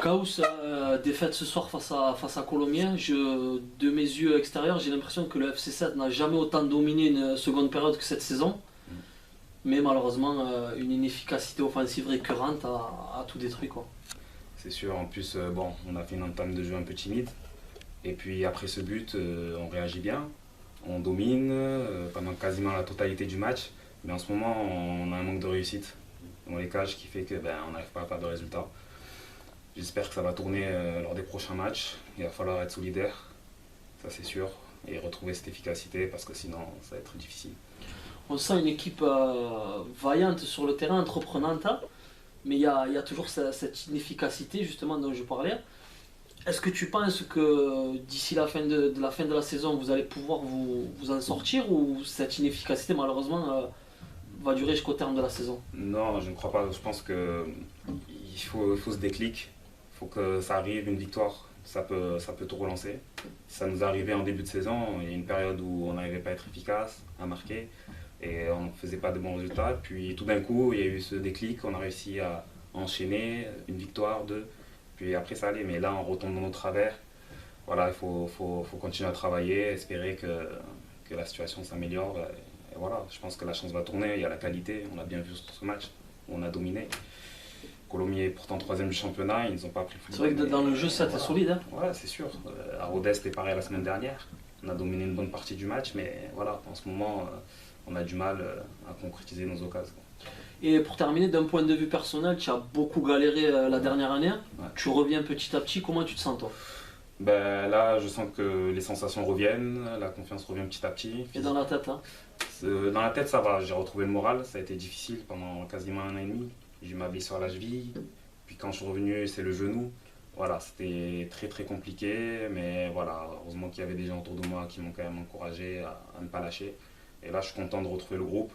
Chaos, défaite ce soir face à Colombien. De mes yeux extérieurs, j'ai l'impression que le FC7 n'a jamais autant dominé une seconde période que cette saison. Mais malheureusement, une inefficacité offensive récurrente a tout détruit, quoi. C'est sûr, en plus, bon, on a fait une entame de jeu un peu timide. Et puis après ce but, on réagit bien, on domine pendant quasiment la totalité du match. Mais en ce moment, on a un manque de réussite dans les cages qui fait que on n'arrive pas à faire de résultats. J'espère que ça va tourner lors des prochains matchs. Il va falloir être solidaire, ça c'est sûr, et retrouver cette efficacité parce que sinon ça va être difficile. On sent une équipe vaillante sur le terrain, entreprenante, hein, mais il y a toujours cette inefficacité justement dont je parlais. Est-ce que tu penses que d'ici la fin de la saison, vous allez pouvoir vous en sortir ou cette inefficacité malheureusement va durer jusqu'au terme de la saison? Non, je ne crois pas. Je pense qu'il faut ce déclic. Il faut que ça arrive, une victoire. Ça peut tout relancer. Ça nous est arrivé en début de saison. Il y a une période où on n'arrivait pas à être efficace, à marquer. Et on ne faisait pas de bons résultats. Puis tout d'un coup, il y a eu ce déclic. On a réussi à enchaîner une victoire, deux. Puis après, ça allait. Mais là, on retombe dans nos travers. Voilà, il faut continuer à travailler, espérer que la situation s'améliore. Et voilà, je pense que la chance va tourner. Il y a la qualité. On l'a bien vu sur ce match où on a dominé. Colomiers est pourtant troisième du championnat, ils n'ont pas pris le football. C'est vrai que dans le jeu, ça t'est solide. Hein. Ouais, c'est sûr. À Rodez, c'était pareil la semaine dernière. On a dominé une bonne partie du match, mais voilà, en ce moment, on a du mal à concrétiser nos occasions. Et pour terminer, d'un point de vue personnel, tu as beaucoup galéré la dernière année. Ouais. Tu reviens petit à petit. Comment tu te sens, toi? Là, je sens que les sensations reviennent, la confiance revient petit à petit. Et dans la tête, hein? Dans la tête, ça va. J'ai retrouvé le moral. Ça a été difficile pendant quasiment un an et demi. J'ai eu ma blessure à la cheville. Puis quand je suis revenu, c'est le genou. Voilà, c'était très très compliqué. Mais voilà, heureusement qu'il y avait des gens autour de moi qui m'ont quand même encouragé à ne pas lâcher. Et là, je suis content de retrouver le groupe.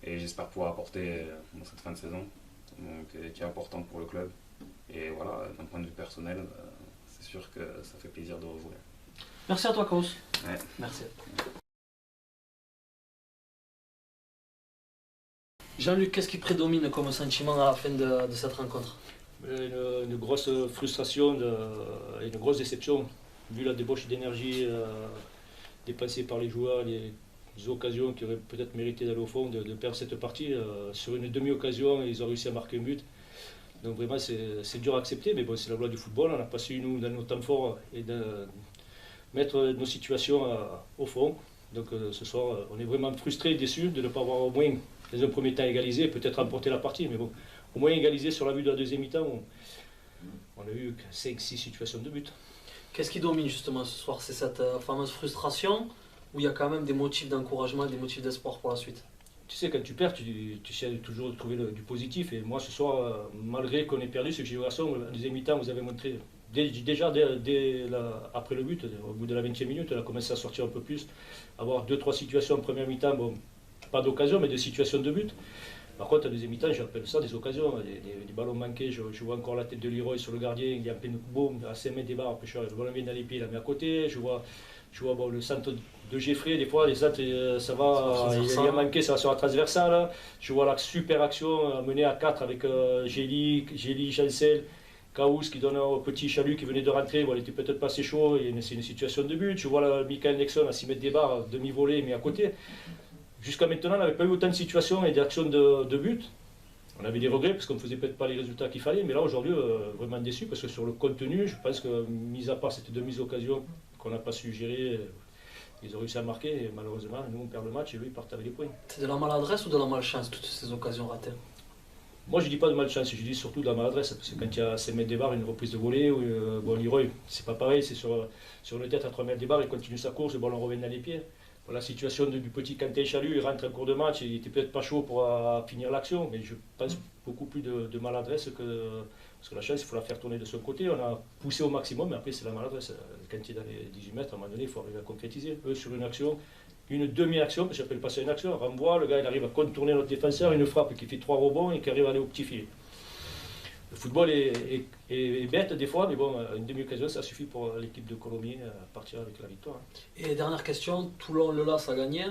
Et j'espère pouvoir apporter dans cette fin de saison, donc, qui est importante pour le club. Et voilà, d'un point de vue personnel, c'est sûr que ça fait plaisir de rejouer. Merci à toi, Kaos. Ouais. Merci. Jean-Luc, qu'est-ce qui prédomine comme sentiment à la fin de cette rencontre? Une grosse frustration et une grosse déception, vu la débauche d'énergie dépensée par les joueurs, les occasions qui auraient peut-être mérité d'aller au fond, de perdre cette partie. Sur une demi-occasion, ils ont réussi à marquer un but. Donc vraiment, c'est dur à accepter, mais bon, c'est la loi du football. On a pas su, nous, dans nos temps forts, et de mettre nos situations au fond. Donc ce soir, on est vraiment frustrés et déçus de ne pas avoir au moins, dans un premier temps, égalisé, peut-être remporter la partie, mais bon, au moins égalisé sur la vue de la deuxième mi-temps, on a eu 5-6 situations de but. Qu'est-ce qui domine justement ce soir? C'est cette fameuse frustration où il y a quand même des motifs d'encouragement, des motifs d'espoir pour la suite? Tu sais, quand tu perds, tu essaies toujours de trouver du positif. Et moi, ce soir, malgré qu'on ait perdu, ce que j'ai eu à son, la deuxième mi-temps, vous avez montré, déjà après le but, au bout de la 20e minute, on a commencé à sortir un peu plus, avoir 2-3 situations en première mi-temps, bon, pas d'occasion, mais de situations de but. Par contre, en deuxième mi-temps, j'appelle ça des occasions, des ballons manqués. Je vois encore la tête de Leroy sur le gardien, il y a un peu de boum, à 5 mètres des barres, le ballon vient dans les pieds, il la met à côté. Je vois bon, le centre de Geffrey, des fois, les centres, ça va, il y a manqué, ça va sur la transversale. Je vois la super action menée à 4 avec Gély, Jansel, Kaous qui donne au petit Chalut qui venait de rentrer. Bon, il était peut-être pas assez chaud, c'est une situation de but. Je vois Michael Nexon à 6 mètres des barres, demi-volée, mais à côté. Jusqu'à maintenant, on n'avait pas eu autant de situations et d'actions de but. On avait des regrets parce qu'on ne faisait peut-être pas les résultats qu'il fallait, mais là aujourd'hui, vraiment déçu parce que sur le contenu, je pense que, mis à part cette demi-occasion qu'on n'a pas su gérer, ils ont réussi à marquer et malheureusement, nous on perd le match et eux ils partent avec les points. C'est de la maladresse ou de la malchance, toutes ces occasions ratées? Moi je ne dis pas de malchance, je dis surtout de la maladresse, parce que quand il y a 5 mètres des barres, une reprise de volée, bon Leroy, c'est pas pareil, c'est sur le tête à 3 mètres des barres, il continue sa course, le ballon revient dans les pieds. La situation du petit Quentin Chalut, il rentre en cours de match, il était peut-être pas chaud pour finir l'action, mais je pense beaucoup plus de maladresse parce que la chance, il faut la faire tourner de son côté. On a poussé au maximum, mais après c'est la maladresse. Quand il est dans les 18 mètres, à un moment donné, il faut arriver à concrétiser. Eux, sur une action, une demi-action, je n'appelle pas ça une action, un renvoi, le gars il arrive à contourner notre défenseur, une frappe qui fait 3 rebonds et qui arrive à aller au petit filet. Le football est bête des fois, mais bon, une demi-occasion, ça suffit pour l'équipe de Colomiers à partir avec la victoire. Et dernière question, Toulon, le LAS a gagné,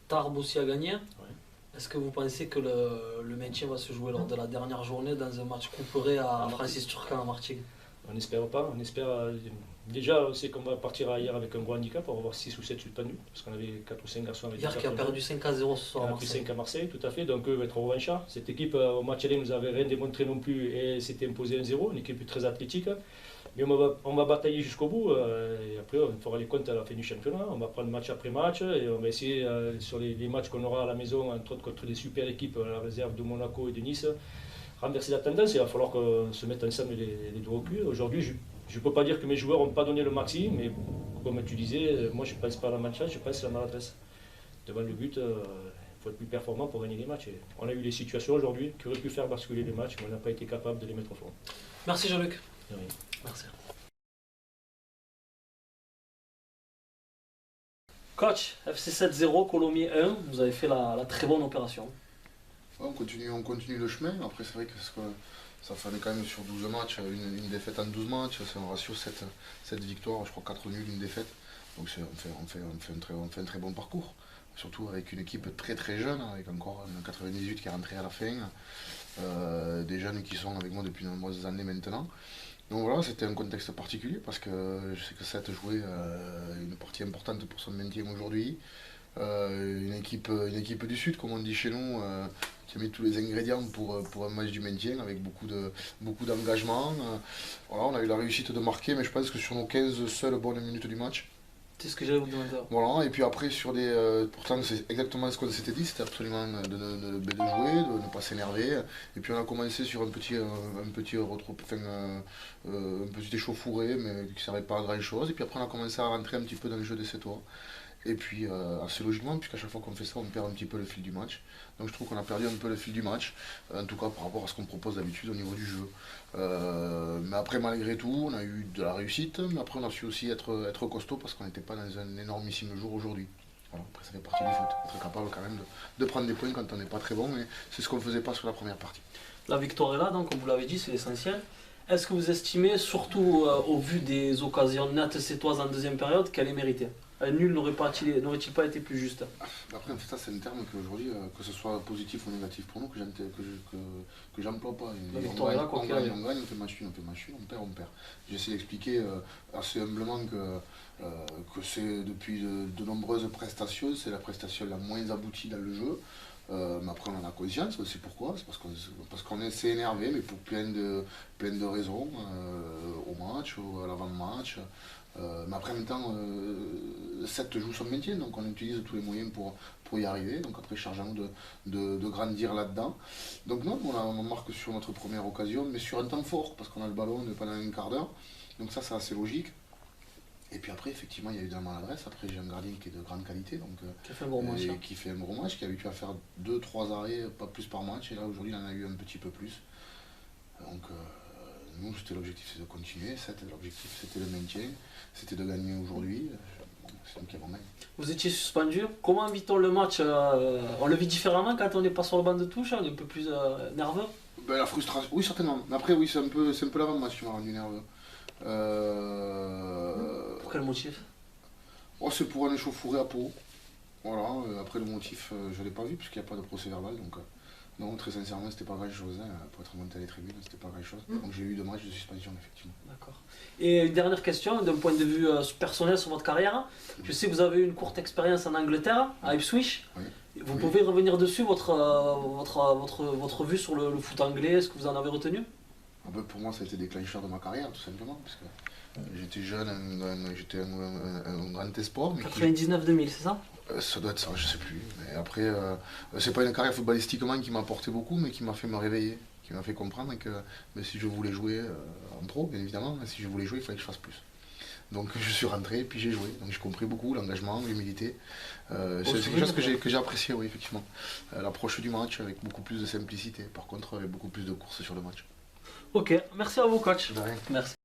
Tarbes aussi a gagné. Ouais. Est-ce que vous pensez que le maintien va se jouer lors de la dernière journée dans un match couperé à Francis Turcan à Martigues? On n'espère pas. On espère, déjà, on sait qu'on va partir hier avec un gros handicap. On va avoir 6 ou 7 suspendus. Parce qu'on avait 4 ou 5 garçons avec Hier qui a perdu 5-0 ce soir on à a pris Marseille. 5 à Marseille, tout à fait. Donc eux vont être revanchards. Cette équipe, au match aller, nous avait rien démontré non plus et s'était imposé 1-0. Une équipe très athlétique. Mais on va batailler jusqu'au bout. Et après, on fera les comptes à la fin du championnat. On va prendre match après match. Et on va essayer, sur les matchs qu'on aura à la maison, entre autres contre des super équipes, la réserve de Monaco et de Nice, renverser la tendance. Il va falloir qu'on se mette ensemble les doigts au cul. Aujourd'hui, je ne peux pas dire que mes joueurs n'ont pas donné le maxi, mais comme tu disais, moi je ne pense pas à la malchance, je pense à la maladresse. Devant le but, il faut être plus performant pour gagner les matchs. Et on a eu des situations aujourd'hui qui auraient pu faire basculer les matchs, mais on n'a pas été capable de les mettre au fond. Merci Jean-Luc. De rien. Merci. Coach, FC 7-0, Colomiers 1, vous avez fait la très bonne opération. Ouais, on continue le chemin. Après, c'est vrai que ça fait quand même sur 12 matchs, une défaite en 12 matchs. C'est un ratio 7 victoires, je crois 4 nuls, une défaite. Donc on fait un très bon parcours. Surtout avec une équipe très très jeune, avec encore un 98 qui est rentré à la fin. Des jeunes qui sont avec moi depuis de nombreuses années maintenant. Donc voilà, c'était un contexte particulier parce que je sais que 7 jouait une partie importante pour son maintien aujourd'hui. Une équipe du Sud, comme on dit chez nous, qui a mis tous les ingrédients pour un match du maintien avec beaucoup d'engagement. Voilà, on a eu la réussite de marquer, mais je pense que sur nos 15 seules bonnes minutes du match. C'est ce que j'allais vous demander. Voilà, et puis après, pourtant c'est exactement ce qu'on s'était dit, c'était absolument de jouer, de ne pas s'énerver. Et puis on a commencé sur un petit échauffouré, mais qui ne servait pas à grand chose. Et puis après on a commencé à rentrer un petit peu dans le jeu des Sétois. Et puis assez logiquement, puisqu'à chaque fois qu'on fait ça, on perd un petit peu le fil du match. Donc je trouve qu'on a perdu un peu le fil du match, en tout cas par rapport à ce qu'on propose d'habitude au niveau du jeu. Mais après, malgré tout, on a eu de la réussite, mais après on a su aussi être costaud parce qu'on n'était pas dans un énormissime jour aujourd'hui. Voilà, après ça fait partie du foot, être capable quand même de prendre des points quand on n'est pas très bon, mais c'est ce qu'on ne faisait pas sur la première partie. La victoire est là, donc comme vous l'avez dit, c'est l'essentiel. Est-ce que vous estimez, surtout au vu des occasions nettes sétoises en deuxième période, qu'elle est méritée? Un nul n'aurait-il pas été plus juste? Après, ça, c'est un terme qu'aujourd'hui, que ce soit positif ou négatif pour nous, que j'emploie pas. La victoire est là, quoi qu'il arrive. On gagne, on fait match nul, on perd, on perd. J'essaie d'expliquer assez humblement que c'est depuis de nombreuses prestations, c'est la prestation la moins aboutie dans le jeu. Mais après, on en a conscience, c'est pourquoi? C'est parce qu'on s'est énervé, mais pour plein de raisons, au match, à l'avant-match. Mais après, en même temps, 7 joue son maintien, donc on utilise tous les moyens pour y arriver. Donc après, charge à nous de grandir là-dedans. Donc non, on marque sur notre première occasion, mais sur un temps fort, parce qu'on a le ballon pendant un quart d'heure. Donc ça, c'est assez logique. Et puis après, effectivement, il y a eu de la maladresse. Après, j'ai un gardien qui est de grande qualité, donc, Qui a fait un gros match. qui fait un gros match, qui est habitué à faire 2-3 arrêts, pas plus par match. Et là, aujourd'hui, il en a eu un petit peu plus. Donc, nous, l'objectif, c'est de continuer. L'objectif, c'était le maintien. C'était de gagner aujourd'hui. C'est nous qui avons gagné. Vous étiez suspendu. Comment vit-on le match? On le vit différemment quand on n'est pas sur le banc de touche, on est un peu plus nerveux? Ben, la frustration, oui, certainement. Mais après, oui, c'est un peu l'avant-match qui m'a rendu nerveux. Pour quel motif? Oh, c'est pour un échauffouré à peau. Voilà, après le motif, je ne l'ai pas vu puisqu'il n'y a pas de procès verbal. Donc, non, très sincèrement, c'était pas grand-chose. Pour être monté à les tribunes, c'était pas grand-chose. Donc j'ai eu 2 matchs de suspension, effectivement. D'accord. Et une dernière question, d'un point de vue personnel sur votre carrière. Je sais que vous avez eu une courte expérience en Angleterre, à Ipswich. Oui. Vous pouvez revenir dessus, votre vue sur le foot anglais, est-ce que vous en avez retenu? Pour moi, ça a été déclencheur de ma carrière, tout simplement. Parce que j'étais jeune, j'étais un grand espoir. 99-2000, c'est ça? Ça doit être ça, je sais plus. Mais après, c'est pas une carrière footballistiquement qui m'a apporté beaucoup, mais qui m'a fait me réveiller, qui m'a fait comprendre que si je voulais jouer en pro, bien évidemment, si je voulais jouer, il fallait que je fasse plus. Donc je suis rentré et puis j'ai joué. Donc j'ai compris beaucoup l'engagement, l'humilité. C'est quelque chose que j'ai apprécié, oui, effectivement. L'approche du match avec beaucoup plus de simplicité, par contre avec beaucoup plus de courses sur le match. Ok, merci à vous coach. De rien. Merci.